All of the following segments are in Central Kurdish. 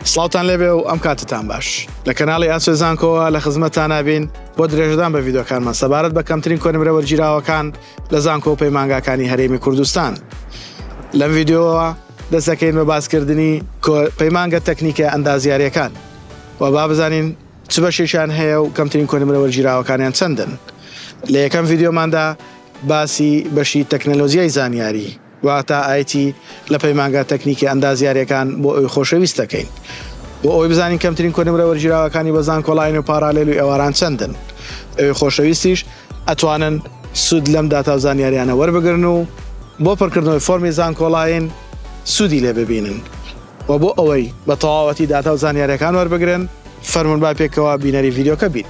سڵاوتان لێبێ و ئەم کاتتان باش لە کەناڵی ئاسوێزانکۆوە لە خزمەتتانە بین بۆ درێژەدان بە ڤیدۆکانمان سەبارەت بە کەمترین کۆنمرە وەرگیراوەکان لە زانکۆ و پەیمانگاکانی هەرێمی کوردستان. لەم ڤیدۆوە دەستەکەین بە باسکردنی پەیمانگە تەکنیکە ئەندازیاریەکان و با بزانین چ بەشێکیان هەیە و کەمترین کۆنمرە وەرگیراوەکانیان چەندن. لە یەکەم ڤیدۆماندا باسی بەشی تەکنەلۆژیای زانیاری واتە IT لە پەیمانگە تەکنیکی ئەندازیاریەکان بۆ ئەوی خۆشەویست دەکەین بۆ ئەوی بزانین کەمترین کۆنمرە وەرگیراوەکانی بە زانکۆڵاین و پارالێل و ئێواران چەندن. ئەوی خۆشەویستیش ئەتوانن سود لەم داتا و زانیاریانە وەربگرن و بۆ پڕکردنەوەی فۆرمی زانکۆڵاین سودی لێ ببینن و بۆ ئەوەی بە تەواوەتی داتا و زانیاریەکان وەربگرن فەرمون با پێکەوە بینەری ڤیدۆکە بین.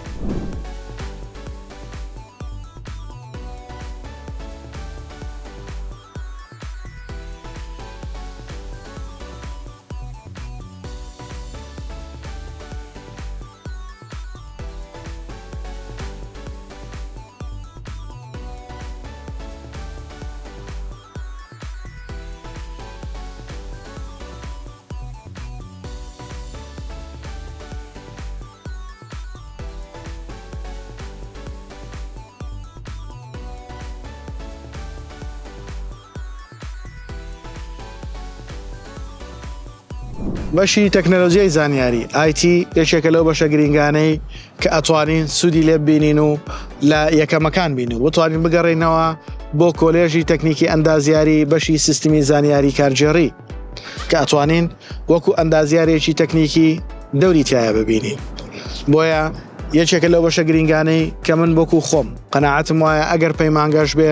بەشی تەکنەلۆژیای زانیاری IT یەکێکە لەو بەشە گرنگانەی کە ئەتوانین سودی لێ ببینین و لە یەکەمەکان بین و بتوانین بگەڕێنەوە بۆ کۆلێژی تەکنیکی ئەندازیاری بەشی سیستمی زانیاری کارجێڕی کە ئەتوانین وەکو ئەندازیارێکی تەکنیکی دەوری تایە ببینین. بۆیە یەکێکە لەو بەشە گرنگانەی کە من وەکو خۆم قەناعەتم وایە ئەگەر پەیمانگەش بێ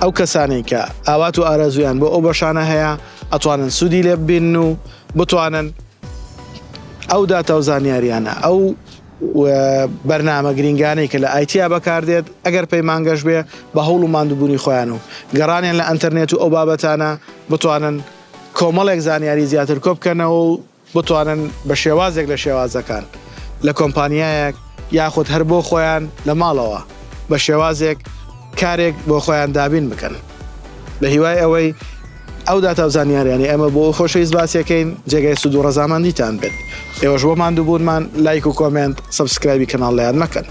ئەو کەسانەی کە ئاوات و ئارەزویان بۆ ئەو بەشانە هەیە ئەتوانن سودی لێ ببینن و بتوانن ئەو داتا و زانیاریانە ئەو بەرنامە گرنگانەی کە لە ئایتیا بەکاردێت ئەگەر پەیمانگەش بێ بە هەوڵ و ماندووبوونی خۆیان و گەڕانیان لە ئەنتەرنێت و ئەو بابەتانە بتوانن کۆمەڵێک زانیاری زیاتر کۆ بکەنەوە و بتوانن بە شێوازێک لە شێوازەکان لە کۆمپانیایەک یاخود هەر بۆ خۆیان لە ماڵەوە بە شێوازێک کارێک بۆ خۆیان دابین بکەن. لە هیوای ئەوەی ئەو داتا و زانیاریانی ئەمە بۆ خۆشەویست باسیەکەین جێگای سود و ڕەزامەندیتان بێت. ئێوەش بۆ ماندووبوونمان لایک و کۆمنت سەبسکرایبی کەناڵ لایەن مەکەن.